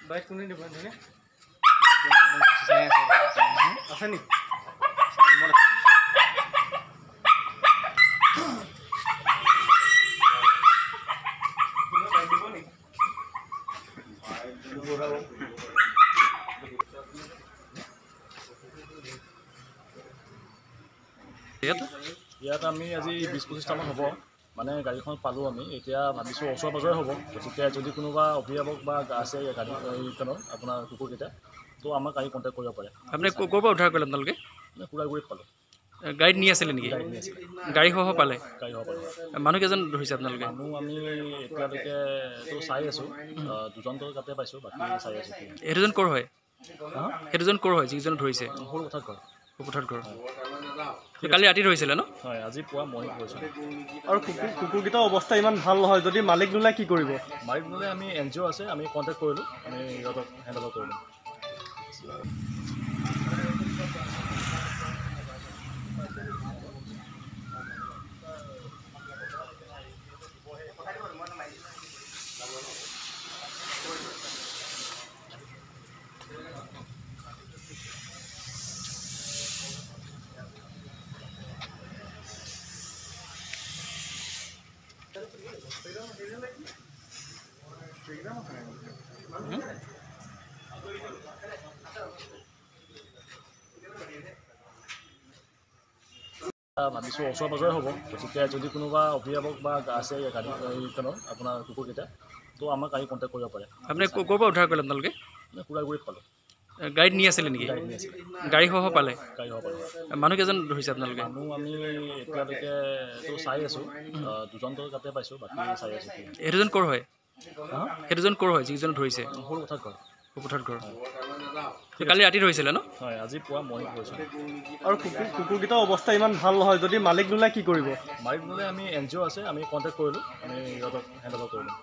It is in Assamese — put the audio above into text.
বাইক কোনে দিব হয়নে আছে নি ইয়াত আমি আজি 20-25টামান হ'ব মানে গাড়ীখন পালোঁ আমি এতিয়া ভাবিছোঁ ওচৰে পাজৰে হ'ব গতিকে যদি কোনোবা অভিভাৱক বা আছে গাড়ী এইখনৰ আপোনাৰ কুকুৰকেইটা তো আমাক গাড়ী কণ্টেক্ট কৰিব পাৰে। আপুনি ক'ৰ পৰা উদ্ধাৰ কৰিলে আপোনালোকে? কুকুৰাগুৰিত পালোঁ। গাড়ীত নি আছিলে নেকি? গাড়ীত নি আছিলে। গাড়ীসহ পালে? গাড়ীসহ পালোঁ। মানুহ কেইজন ধৰিছে আপোনালোকে? মানুহ আমি এতিয়ালৈকেতো চাই আছোঁ, দুজনটো তাতে পাইছোঁ, বাকী চাই আছোঁ। সেই দুজন ক'ৰ হয়? সেই দুজন ক'ৰ হয় যিকেইজন ধৰিছে? সৰু কথাত ঘৰ। সুপুথাত ঘৰ। কালি ৰাতি ধৰিছিলে ন? হয়, আজি পুৱা মৰ্ণিং গৈছোঁ। আৰু কুকুৰকেইটাৰ অৱস্থা ইমান ভাল নহয়, যদি মালিক নোলায় কি কৰিব? মালিক নোলায় আমি NGO আছে, আমি কণ্টেক্ট কৰিলোঁ, আমি সিহঁতক হেণ্ডঅভাৰ কৰিলোঁ। ভাবিছোঁ ওচৰে পাজৰে হ'ব গতিকে যদি কোনোবা অভিভাৱক বা আছে গাড়ী এইখনৰ আপোনাৰ কুকুৰকেইটা তো আমাক গাড়ী কণ্টেক্ট কৰিব পাৰে। আপুনি ক'ৰ পৰা উদ্ধাৰ কৰিলে আপোনালোকে? কুকুৰাগুৰিত পালোঁ। গাড়ীত নি আছিলে নেকি? গাড়ীত নি আছিলে। গাড়ীসহ পালে? গাড়ীসহ পালোঁ। মানুহ কেইজন ধৰিছে আপোনালোকে? মানুহ আমি এতিয়ালৈকেতো চাই আছোঁ, দুজনটো তাতে পাইছোঁ, বাকী চাই আছোঁ। সেই দুজন ক'ৰ হয়? সেই দুজন ক'ৰ হয় যিকেইজন ধৰিছে? সৰু কথাত ঘৰ। সুপুথাত ঘৰ। কালি ৰাতি ধৰিছিলে ন? হয়, আজি পুৱা মৰ্ণিং গৈছোঁ। আৰু কুকুৰকেইটাৰ অৱস্থা ইমান ভাল নহয়, যদি মালিক নোলায় কি কৰিব? মালিক নোলায় আমি NGO আছে, আমি কণ্টেক্ট কৰিলোঁ, আমি সিহঁতক হেণ্ডঅভাৰ কৰিলোঁ।